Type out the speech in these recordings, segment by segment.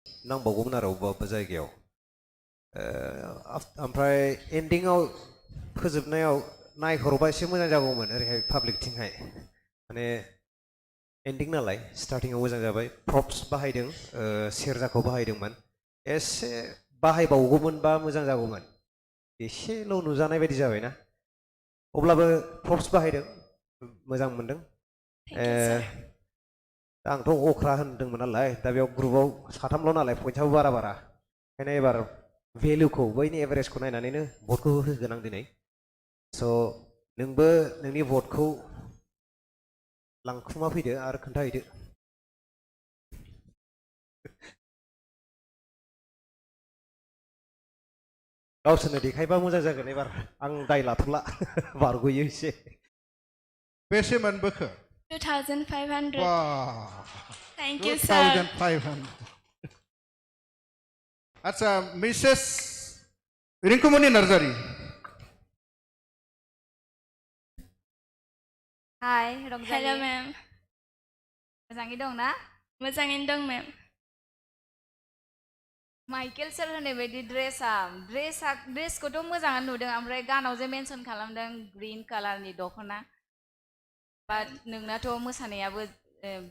नांबावगौमोन आरो अबेबा जायगायाव ओमफ्राय एन्डिंआव फोजोबनायाव नायहरबा एसे मोजां जागौमोन ओरैहाय पाब्लिकथिंहाय माने एन्डिं नालाय स्टार्टिंआव मोजां जाबाय प्रप्स बाहायदों सेरजाखौ बाहायदोंमोन एसे बाहायबावगौमोनबा मोजां जागौमोन एसेल' नुजानाय बायदि जाबायना अब्लाबो प्रप्स बाहायदों मोजां मोनदों आंथ' अख्रा होनदोंमोन नालाय दा बेयाव ग्रुपआव साथामल' नालाय पइन्टआबो बारा ओंखायनो एबार भेलुखौ बैनि एभारेजखौ नायनानैनो भटखौ होगोन आं दिनै स' नोंबो नोंनि भटखौ लांखुमा फैदो आरो खोन्थाहैदो गावसोरनो देखायबा मोजां जागोन एबार आं दाय लाथ'ला बारग'यो एसे बेसे मोनबोखो 2500 Thank you sir 2500 आच्छा Mrs Rinkumoni Narzary Hi, Rongzali. Hello ma'am मोजाङै दं ना? मोजाङैनो दं ma'am माइकेल सोर होननाय बायदि ड्रेसखौथ' मोजाङानो नुदों ओमफ्राय गानाव जे मेनसन खालामदों ग्रीन कालारनि दख'ना बाट नोंनाथ' मोसानायाबो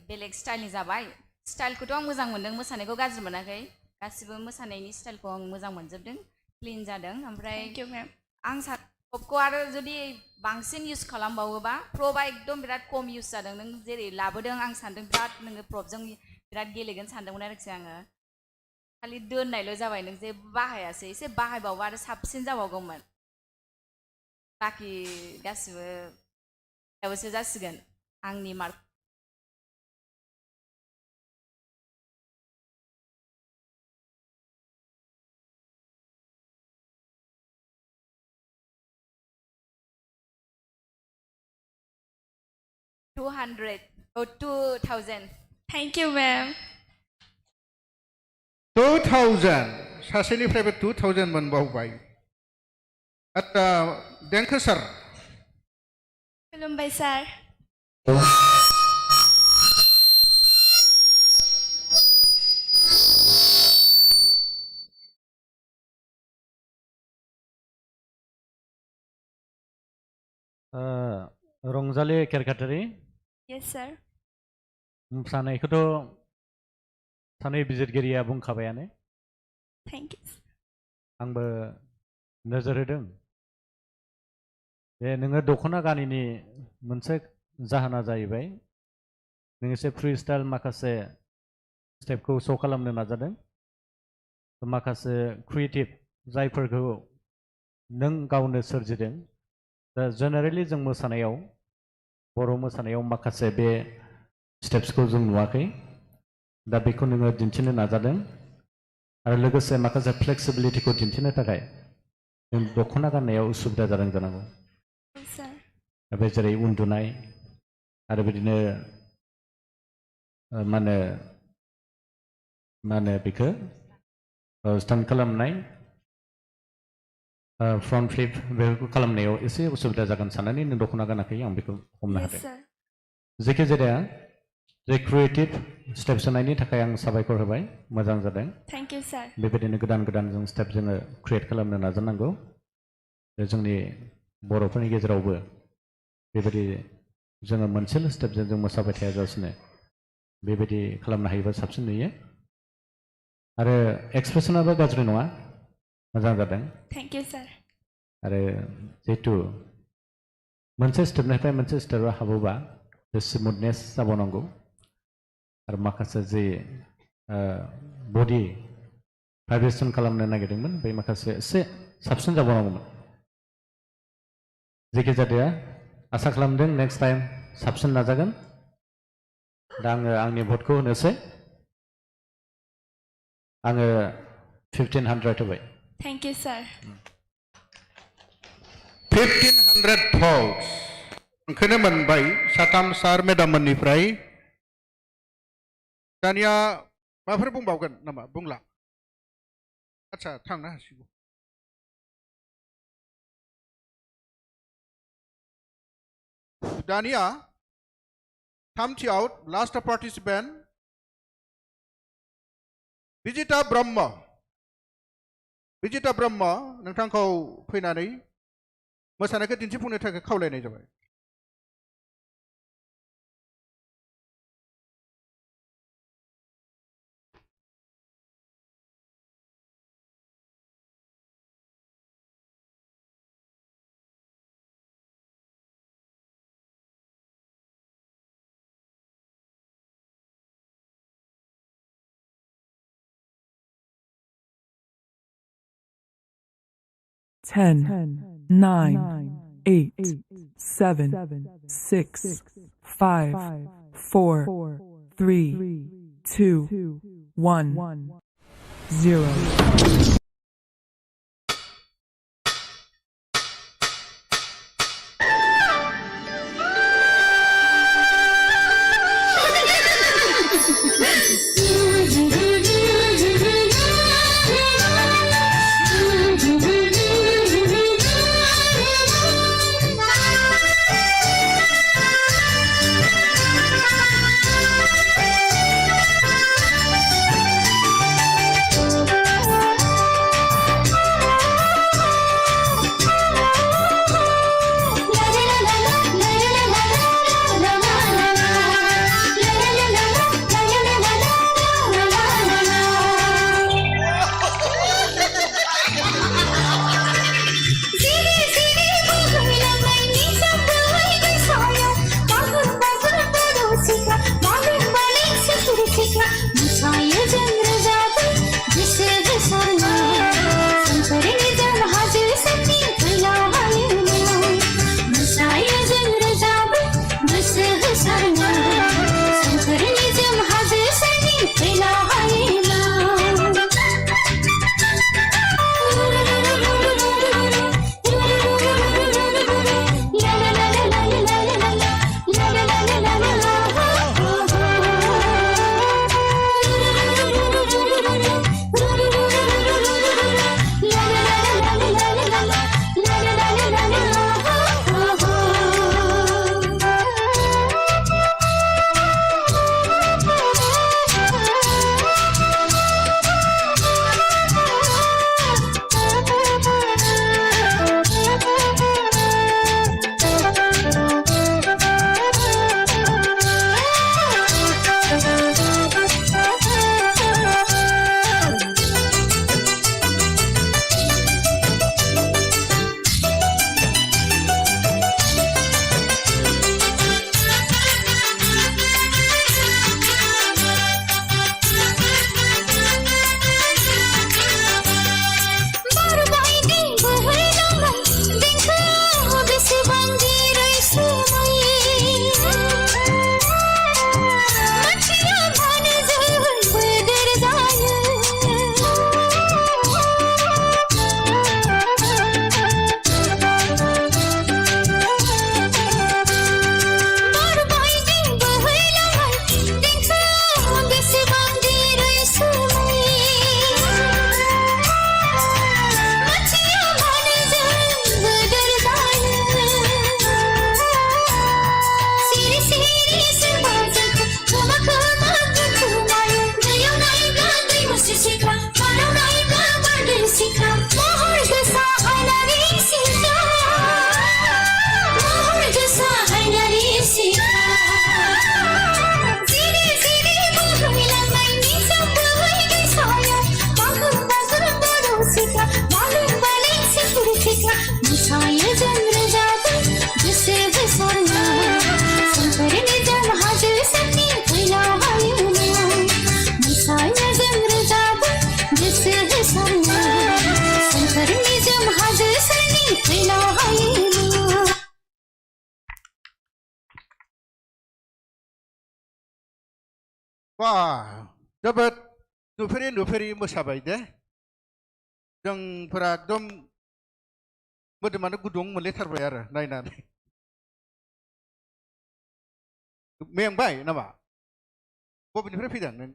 बेलेग स्टाइलनि जाबाय स्टाइलखौथ' आं मोजां मोनदों मोसानायखौ गाज्रि मोनाखै गासिबो मोसानायनि स्टाइलखौ आं मोजां मोनजोबदों क्लिन जादों ओमफ्राय Thank you ma'am आं प्रपखौ आरो जुदि बांसिन इउज खालामबावोबा प्रपआ एकदम बिराद खम इउज जादों नों जेरै लाबोदों आं सानदों बिराद नोङो प्रपजों बिराद गेलेगोन सानदोंमोन आरोखि आङो खालि दोननायल' जाबाय नों जे बाहायासै एसे बाहायबावबा आरो साबसिन जाबावगौमोन बाखि गासिबो यावसो जासिगोन आंनि mark $200 or 2000 Thank you ma'am 2000 सासेनिफ्रायबो 2000 मोनबावबाय आच्छा देंखो सार खुलुमबाय sir रंजालि केरकाटारि Yes sir मोसानायखौथ' सानै बिजिरगिरिया बुंखाबायानो Thank you आंबो नोजोर होदों जे नोङो दख'ना गानिनि मोनसे जाहोना जाहैबाय नों एसे फ्रि स्टाइल माखासे स्टेपखौ श' खालामनो नाजादों माखासे क्रिएटिभ जायफोरखौ नों गावनो सोरजिदों दा जेनेरेलि जों मोसानायाव बर' मोसानायाव माखासे बे स्टेप्सखौ जों नुवाखै दा बेखौ नोङो दिन्थिनो नाजादों आरो लोगोसे माखासे फ्लेक्सिबिलिटिखौ दिन्थिनो थाखाय नों दख'ना गाननायाव उसुबिदा जादों जानांगौ sir बे जेरै उन्दुनाय आरो बिदिनो मा होनो बेखौ स्टान्ट खालामनाय फ्रन्ट फ्लिप बेफोरखौ खालामनायाव एसे उसुबिदा जागोन साननानै नों दख'ना गानाखै आं बेखौ हमनो Yes हादों sir जेखि जाया जे क्रिएटिभ स्टेप्स होनायनि थाखाय आं साबायखर होबाय मोजां जादों Thank you sir बेबायदिनो गोदान गोदान जों स्टेप जोङो क्रिएट खालामनो नाजानांगौ जोंनि बर'फोरनि गेजेरावबो बेबायदि जोङो मोनसेल' स्टेपजों जों मोसाबाय थायाजासिनो बेबायदि खालामनो हायोबा साबसिन नुयो आरो एक्सप्रेसनाबो गाज्रि नङा मोजां जादों Thank you sir आरो जिहेतु मोनसे स्टेपनिफ्राय मोनसे स्टेपआव हाबोबा बे स्मुथनेस जाबावनांगौ आरो माखासे जे बडि भाइब्रेसन खालामनो नागिरदोंमोन बे माखासे एसे साबसिन जाबावनांगौमोन जेखि जाया आसा खालामदों नेक्स्ट टाइम साबसिन नाजागोन दा आङो आंनि भटखौ होनोसै आङो 1500 होबाय Thank you sir 1500 votes ओंखायनो मोनबाय साथाम सार मेडाम मोननिफ्राय दानिया माबाफोर बुंबावगोन नामा बुंला आच्छा थांनो हासिगौ दानिया थामथियाव लास्ट पार्टिसिपेन्ट बिजिता ब्रह्म नोंथांखौ फैनानै मोसानायखौ दिन्थिफुंनो थाखाय खावलायनाय जाबाय। Ten, nine, 8, 7, 6, 5, 4, 3, 2, 1, 0. Wah, जोबोद नुफेरि मोसाबाय दे। जोंफोरा एकदम मोदोमानो गुदुं मोनलायथारबाय आरो नायनानै। मेंबाय नामा? बबेनिफ्राय फैदों नों?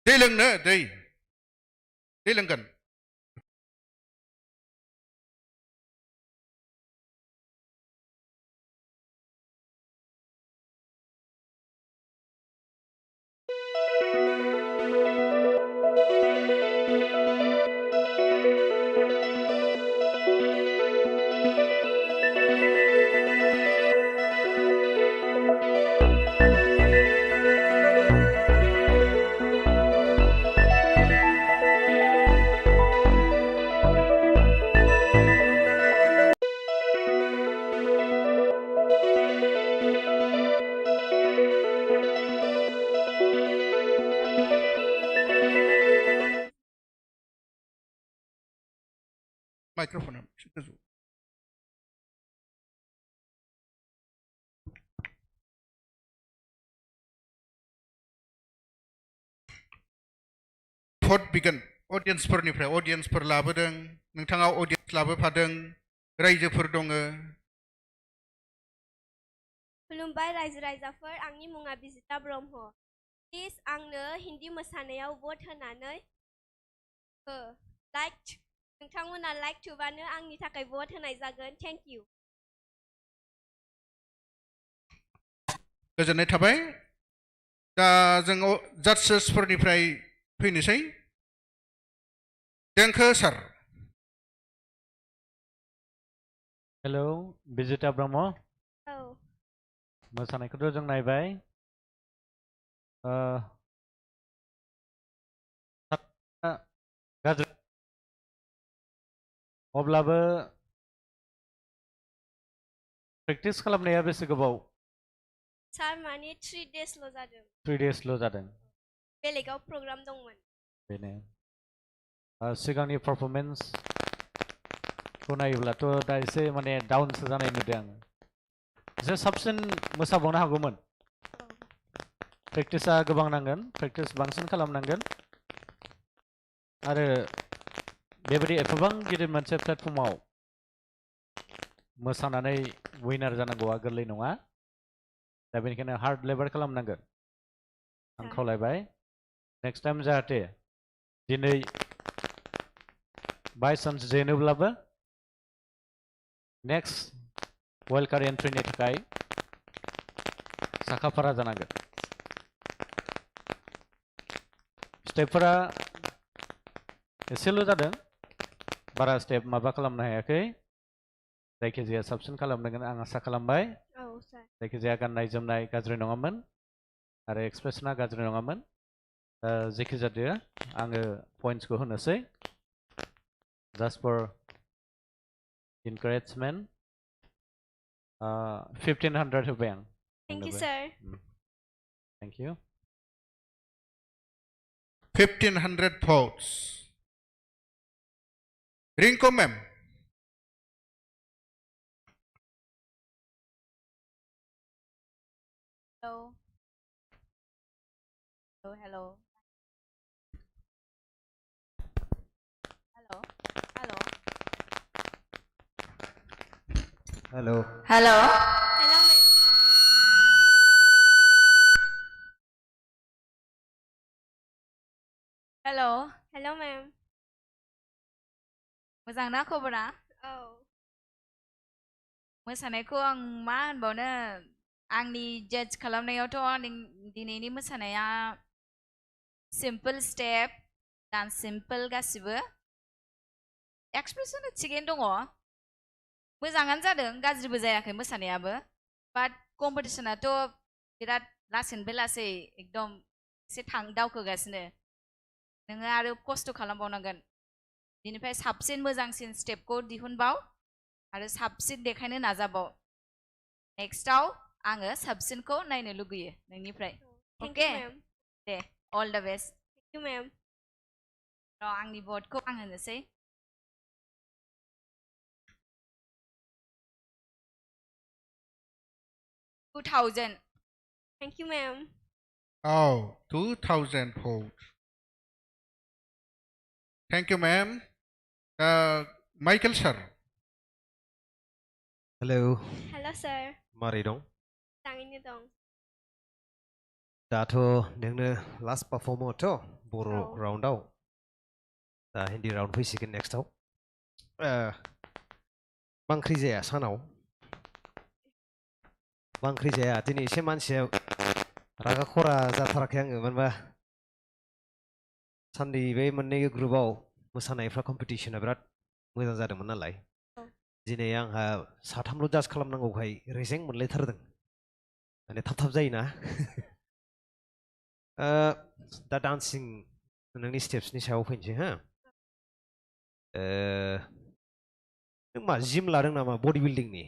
दै लोंनो दै लोंगोन माइक्रोफोना एसे गोजौ भट बिगोन अडियन्सफोरनिफ्राय अडियन्सफोर लाबोदों नोंथाङा अडियन्स लाबोफादों रायजोफोर दङ खुलुमबाय रायजो राजाफोर आंनि मुङा बिजिता ब्रह्म प्लिज आंनो हिन्दी मोसानायाव भट होनानै हो लाइक नोंथांमोना लाइक थुबानो आंनि थाखाय भट होनाय जागोन थेंक इउ गोजोननाय थाबाय दा जों जाजेसफोरनिफ्राय फैनोसै देंखो सार हेलौ बिजिता ब्रह्म औ मोसानायखौथ' जों नायबाय गाज्रि अब्लाबो प्रेक्टिस खालामनाया बेसे गोबाव सार माने 3 daysल' जादों 3 daysल' जादों बेलेगाव प्रग्राम दंमोन बेनो सिगांनि पारफरमेन्सखौ नायोब्लाथ' दा एसे माने डाउनसो जानाय नुदों आं एसे साबसिन मोसाबावनो हागौमोन प्रेक्टिसा गोबां नांगोन प्रेक्टिस बांसिन खालामनांगोन आरो बेबायदि एफाबां गिदिर मोनसे प्लेटफर्माव मोसानानै उइनार जानांगौआ गोरलै नङा दा बेनिखायनो हार्ड लेबार खालामनांगोन आं खावलायबाय नेक्स्ट टाइम जाहाथे दिनै बाय चान्स जेनोब्लाबो नेक्स्ट वाइल्ड कार्ड एन्ट्रिनि थाखाय साखाफारा जानांगोन स्टेपफोरा एसेल' जादों बारा स्टेप माबा खालामनो हायाखै जायखिजाया साबसिन खालामनांगोन आं आसा खालामबाय जायखिजाया गाननाय जोमनाय गाज्रि नङामोन आरो एक्सप्रेसना गाज्रि नङामोन जेखि जादों आङो पइन्ट्सखौ होनोसै जास्ट फर इनकारेजमेन्ट 1500 होबाय आं thank you sir thank you 1500 votes Rinku ma'am hello hello hello ma'am hello hello ma'am मोजां ना खबरा औ मोसानायखौ आं मा होनबावनो आंनि जाज खालामनायावथ' दिनैनि मोसानाया सिम्पोल स्टेप डान्स सिम्पोल गासिबो एक्सप्रेसना थिगैनो दङ मोजाङानो जादों गाज्रिबो जायाखै मोसानायाबो बाट कम्पिटिसनाथ' बिराद लासैनिफ्राय लासै एकदम एसे दावखोगासिनो नोङो आरो खस्थ' खालामबावनांगोन बिनिफ्राय साबसिन मोजांसिन स्टेपखौ दिहुनबाव आरो साबसिन देखायनो नाजाबाव नेक्स्टआव आङो साबसिनखौ नायनो लुगैयो नोंनिफ्राय अके दे all the best thank you ma'am र' आंनि भटखौ आं होनोसै 2000 thank you ma'am Oh, 2000 votes. Thank you, ma'am. Michael, sir. Hello hello sir मारै दं मोजाङैनो दं दाथ' नोंनो लास्ट पारफर्मावथ' बर' औ राउन्डआव दा हिन्दी राउन्ड फैसिगोन नेक्स्टआव मा ओंख्रि जाया सानाव मा ओंख्रि जाया दिनै एसे मानसिया रागा खरा जाथाराखै आङो मानोबा सानदे बे मोननै ग्रुपआव मोसानायफ्रा कम्पिटिसना बिराद मोजां जादोंमोन नालाय औ दिनै आंहा साथामल' जाज खालामनांगौखाय रेजें मोनलायथारदों माने थाब थाब जायोना दा डान्सिं नोंनि स्टेप्सनि सायाव फैनोसै हो नों मा जिम लादों नामा बडि बिल्डिंनि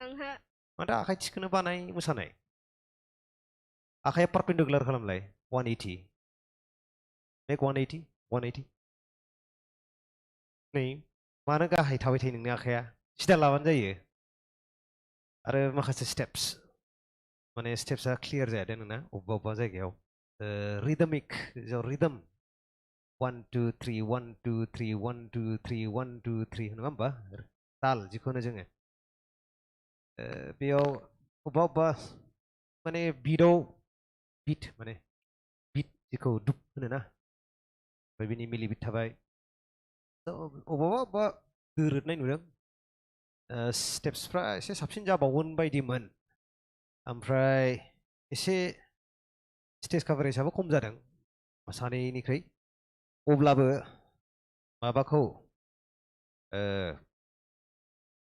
ओंहो माथो आखाइ थिखोनो बानाय मोसानाय आखाइया पारपेन्डिकुलार खालामलाय 180 मेक 180 180 नै मानो गाहाय थाबाय थायो नोंनि आखाइया सिदा लाबानो जायो आरो माखासे स्टेप्स माने स्टेप्सआ क्लियार जायादे नोंना अबेबा अबेबा जायगायाव रिदमिक रिदम 1 2 3 1 2 3 1 2 3 1 2 3 नङा होमबा ताल जिखौनो जोङो बेयाव अबेबा अबेबा माने बिटआव बिट माने बिट जिखौ दुप होनो ना ओमफ्राय बिनि मिलि बिट थाबाय अबेबा अबेबा दोरोदनाय नुदों स्टेप्सफ्रा एसे साबसिन जाबावगोन बायदिमोन ओमफ्राय एसे स्टेज कभारेजआबो खम जादों सानैनिख्रुइ अब्लाबो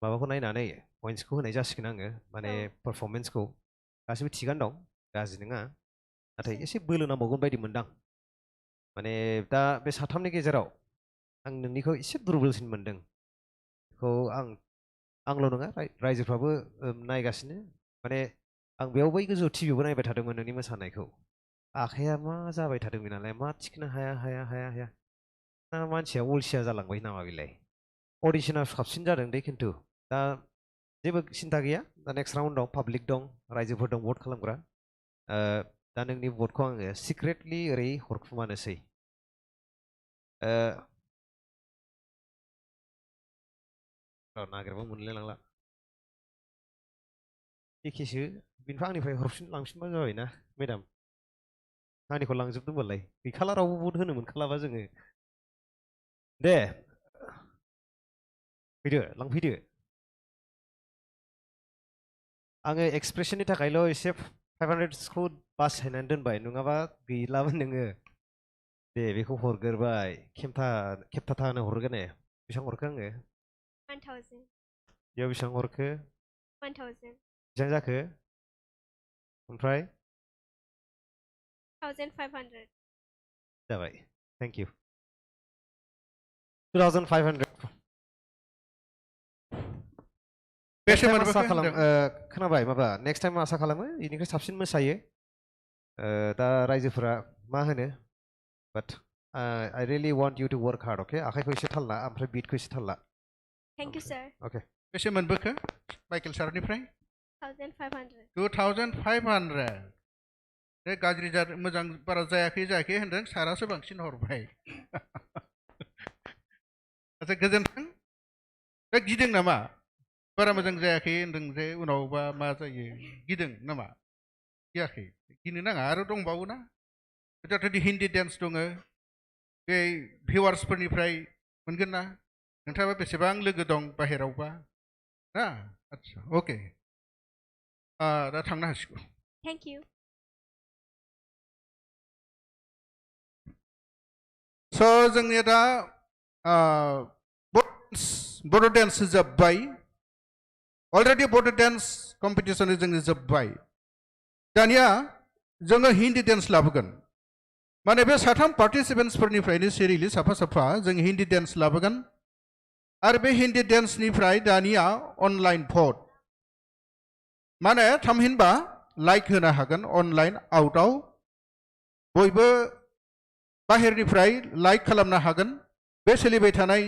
माबाखौ नायनानै पइन्ट्सखौ होनाय जासिगोन आङो माने पारफरमेन्सखौ गासिबो थिगानो दं गाज्रि नङा नाथाय एसे बोलो नांबावगोन बायदि मोनदां माने दा बे साथामनि गेजेराव आं नोंनिखौ एसे दुरबलसिन मोनदों बेखौ आंल' नङा रायजोफ्राबो नायगासिनो माने आं बेयाव बै गोजौ टिभियावबो नायबाय थादोंमोन नोंनि मोसानायखौ आखाइया मा जाबाय थादों बेनालाय मा थिखोनो हाया हाया हाया हाया ना मानसिया अलसिया जालांबाय नामा बेलाय अडिशना साबसिन जादों दे खिन्थु दा जेबो सिन्था गैया दा नेक्स्ट राउन्डआव पाब्लिक दं रायजोफोर दं भट खालामग्रा दा नोंनि भटखौ आङो सिक्रेटलि ओरै हरखुमानोसै नागिरबा मोनलाय लांला एखेसो बेनिफ्राय आंनिफ्राय लांफिनबा जाबाय ना मेडाम आंनिखौ लांजोबदोंबालाय गैखाला रावबो भट होनो मोनखालाबा जोङो दे फैदो लांफैदो आङो एक्सप्रेसननि थाखायल' एसे 500खौ बासायनानै दोनबाय नङाबा गैलामोन नोङो दे बेखौ हरग्रोबाय खेबथानो हरगोन ने बेसेबां हरखो आङो 1000 बेयाव बेसेबां हरखो 1000 बेसेबां जाखो ओमफ्राय 1500 जाबाय थेंक इउ 2500 बेसे आसा मोनबोखो खालाम होनदों खोनाबाय माबा नेक्स्ट टाइम आसा खालामो बेनिख्रुइ साबसिन मोसायो दा रायजोफोरा मा होनो बाट I really want you to work hard okay आखाइखौ एसे थाल ला ओमफ्राय बिटखौ एसे थाल ला थेंक इउ सार अके बेसे मोनबोखो माइकेल सारनिफ्राय 1500 2500 बे गाज्रि मोजां बारा जायाखै होनदों सारासो बांसिन हरबाय आচ্ছা गोजोन्थों दा गिदों नामा बारा मोजां जायाखै होनदों जे उनावबा मा जायो गिदों नामा गियाखै गिनो नाङा आरो दंबावो ना दाथ' हिन्दी डेन्स दङ बे भिवार्सफोरनिफ्राय मोनगोन ना नोंथाङा बेसेबां लोगो दं बाहेरावबा ना आচ্ছা अके दा थांनो हासिगौ थेंक इउ स' जोंनिया दा बड' डेन्स जोब्बाय अलरेडि बड' डेन्स कम्पिटिसन जोंनि जोब्बाय दानिया जोङो हिन्दी डेन्स लाबोगोन माने बे साथाम पार्टिसिपेन्ट्सफोरनिफ्रायनो सिरियेलि साफा साफा जों हिन्दी डेन्स लाबोगोन आरो बे हिन्दी डेन्सनिफ्राय दानिया अनलाइन भट माने थामहिनबा लाइक होनो हागोन अनलाइन आउटआव बयबो बाहेरनिफ्राय लाइक खालामनो हागोन बे सोलिबाय थानाय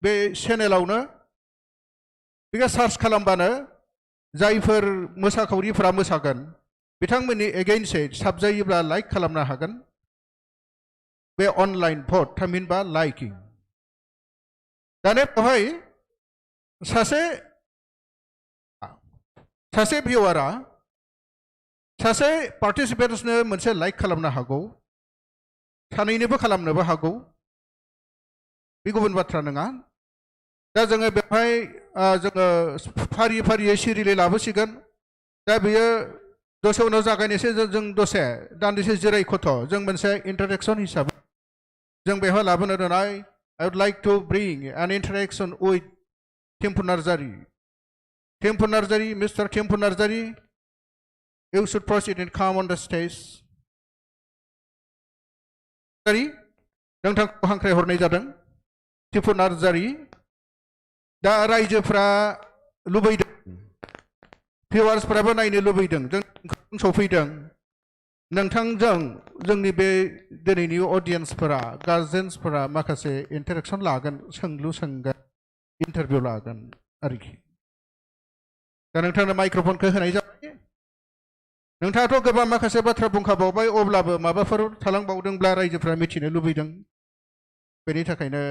बे चेनेलावनो बेखौ सार्च खालामबानो जायफोर मोसाखावरिफ्रा मोसागोन बिथांमोननि एगेइन्स्टै साबजायोब्ला लाइक खालामनो हागोन बे अनलाइन भट थामहिनबा लाइकिं दानिया बेवहाय सासे भिवारा सासे पार्टिसिपेन्ट्सनो मोनसे लाइक खालामनो हागौ सानैनोबो खालामनोबो हागौ बे गुबुन बाथ्रा नङा दा जोङो बेवहाय जोङो फारि फारियै सिरिलै लाबोसिगोन दा बेयो दसे उनाव जागायनोसै जों दसे दान्दिसे जिरायखथ' जों मोनसे इन्टारेक्सन हिसाबै जों बेवहाय लाबोनो दोननाय I would like to bring an interaction with Thimpu Narzari. Thimpu Narzari, Mr. Thimpu Narzari, you should proceed and come on the stage. Narzari, नोंथांखौ हांख्राय हरनाय जादों Thimpu Narzari. दा रायजोफ्रा लुबैदों भिउवार्सफ्राबो नायनो लुबैदों जों सफैदों नोंथांजों जोंनि बे दिनैनि अडियन्सफोरा गार्जेन्सफोरा माखासे इन्टारेक्सन लागोन सोंलु सोंगोन इन्टारभिउ लागोन आरोखि दा नोंथांनो माइक्र'फनखौ होनाय जाबाय नोंथाङाथ' गोबां माखासे बाथ्रा बुंखाबावबाय अब्लाबो माबाफोर थालांबावदोंब्ला रायजोफ्रा मिथिनो लुबैदों बेनि थाखायनो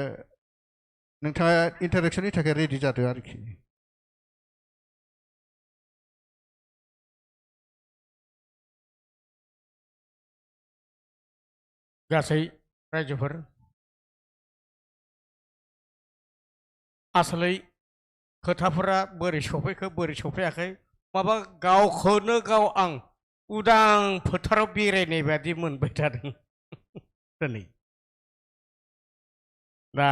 नोंथाङा इन्टारेक्सननि थाखाय रेडि जादो आरोखि गासै रायजोफोर आसलै खोथाफोरा बोरै सफैखो बोरै सफैयाखै माबा गावखौनो गाव आं उदां फोथाराव बेरायनाय बादि मोनबाय थादों दिनै दा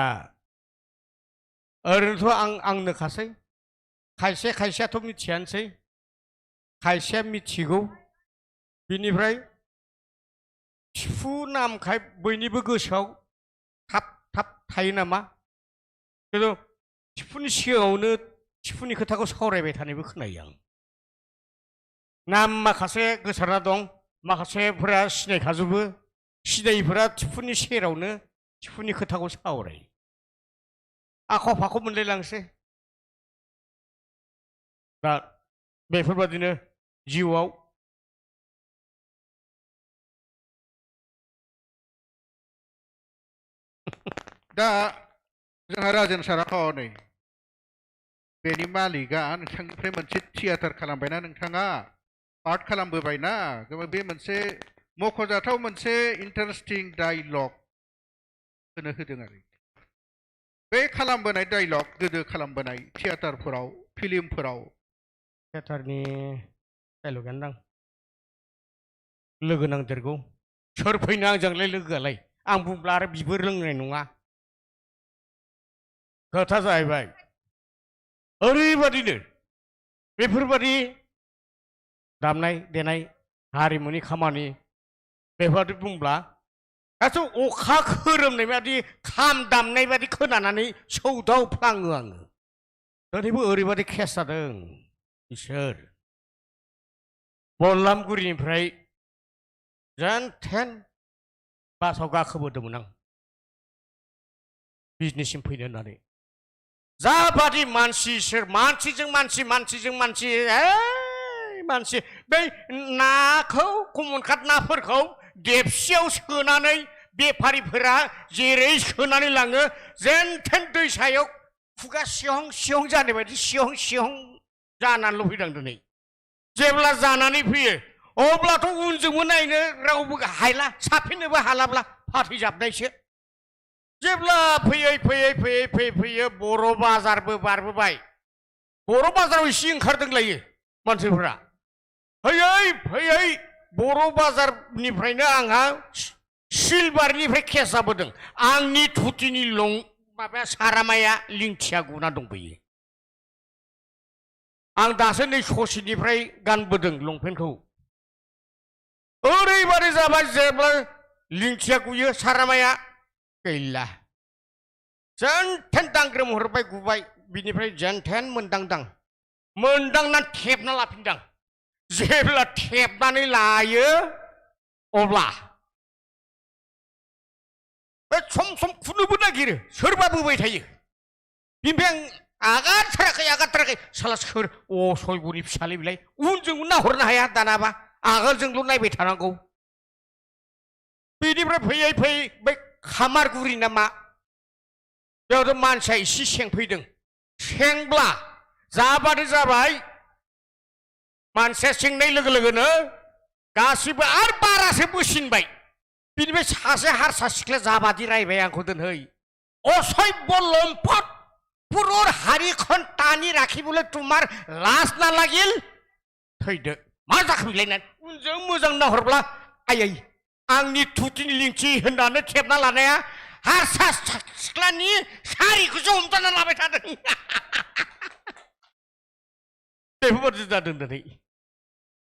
ओरैनोथ' आंनोखासै खायसेयाथ' मिथियानोसै खायसेया मिथिगौ बिनिफ्राय थिफु नामखाय बयनिबो गोसोआव थाब थायो नामा खिन्थु थिफुनि सिगाङावनो थिफुनि खोथाखौ सावरायबाय थानायबो खोनायो आं नाम माखासे गोसारना दं माखासेफोरा सिनायखाजोबो सिनायिफोरा थिफुनि सेरावनो थिफुनि खोथाखौ सावरायो आख' फाख' मोनलायलांसै दा बेफोरबादिनो जिउआव दा जोंहा राजेन सारा नै बेनि मालिकआ नोंथांनिफ्राय मोनसे थियाटार खालामबायना नोंथाङा आर्ट खालामबोबायना बे मोनसे मख'जाथाव मोनसे इन्टारेस्टिं डायलग होनो होदों आरो बे खालामबोनाय डायलग गोदो खालामबोनाय थियाटारफोराव फिल्मफोराव थियाटारनि डायलगानो दां लोगो नांदेरगौ सोर फैनो आंजोंलाय लोगोआलाय आं बुंब्ला आरो बिबो रोंनाय नङा खोथा जाहैबाय ओरैबादिनो बेफोरबादि दामनाय देनाय हारिमुनि खामानि बेफोरबादि बुंब्ला गासै अखा खोरोमनाय बादि खाम दामनाय बादि खोनानानै सौदावफ्लाङो आङो दिनैबो ओरैबादि केस जादों इसोर बललामगुरिनिफ्राय जेन थेन बासाव गाखोबोदोंमोन आं बिजनेससिम फैनो होननानै जाबादि मानसि सोर मानसिजों मानसि मानसि बै नाखौ कमन काट नाफोरखौ देबसियाव सोनानै बेफारिफोरा जेरै सोनानै लाङो जेन थेन दैसायाव खुगा सिहं जानाय बायदि सिहं जानानैल' फैदों दिनै जेब्ला जानानै फैयो अब्लाथ' उनजोंबो नायनो रावबो हायला साफिननोबो हालाब्ला फाथैजाबनायसो जेब्ला फैयै बर' बाजारबो बारबोबाय बर' बाजाराव एसे ओंखारदोंलायो मानसिफोरा फैयै बर' बाजारनिफ्रायनो आंहा सिलबारनिफ्राय केस जाबोदों आंनि धुतिनि माबाया सारामाया लिंथिया गुना दंबोयो आं दासो नै ससेनिफ्राय गानबोदों लंपेन्टखौ ओरैबादि जाबाय जेब्ला लिंथिया गुयो सारामाया गैला जेनथेन दांग्रोम हरबाय गुबाय बिनिफ्राय जेनथेन मोनदांना थेबना लाफिनदां जेब्ला थेबनानै लायो अब्ला सम खुनोबो नागिरो सोरबा बोबाय थायो बिनिफ्राय आं आगारथाराखै साला सोर असयगुरि फिसालै बिलाय उनजोंबो नाहरनो हाया दानाबा आगोलजोंल' नायबाय थानांगौ बिनिफ्राय फैयै बै खामारगुरि नामा बेयावथ' मानसिया एसे सेंफैदों सेंब्ला जाबादि जाबाय मानसिया सेंनाय लोगो लोगोनो गासिबो आरो बारासो बोसिनबाय बिनिफ्राय सासे हारसा सिख्ला जाबादि रायबाय आंखौ दोनहै असभ्य लम्पट पुरुर हारिखन टानि राखिबोले तुमार लाज ना लागिल थैदो मा जाखो बिलायनानै उनजों मोजां नाहरब्ला आयै आंनि थुथिनि लिंथि होननानै खेबना लानाया हारसा सिख्लानि सारिखौसो हमथाना लाबाय थादों बेफोरबादि जादों दिनै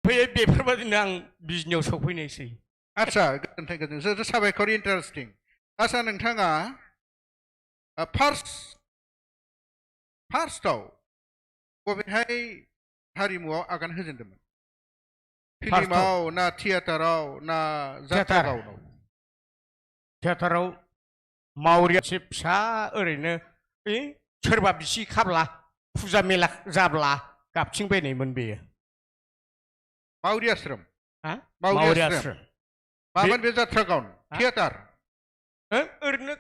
फैयै बेफोरबादिनो आं बिजनियाव सफैनायसै आदसा गोजोन्थों गोजोन्थों साबायखर इन्टारेस्टिं आदसा नोंथाङा फार्स्टआव बबेहाय हारिमुआव आगान होजेनदोंमोन फिल्माव ना थियेटाराव ना जाथाराव थियेटाराव मावरिया फिसा ओरैनो सोरबा बिसि खाब्ला फुजा मेला जाब्ला गाबथिं बायनायमोन बेयो मावरियाश्रम मावरियाश्रम मामोन बे जात्रा गाउन थियेटार ओरैनो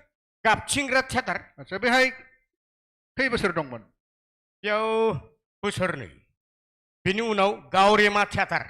गाबथिंग्रा थियेटार आदसा बेहाय खै बोसोर दंमोन बेयाव बोसोरनै बेनि उनाव गावरेमा थियेटार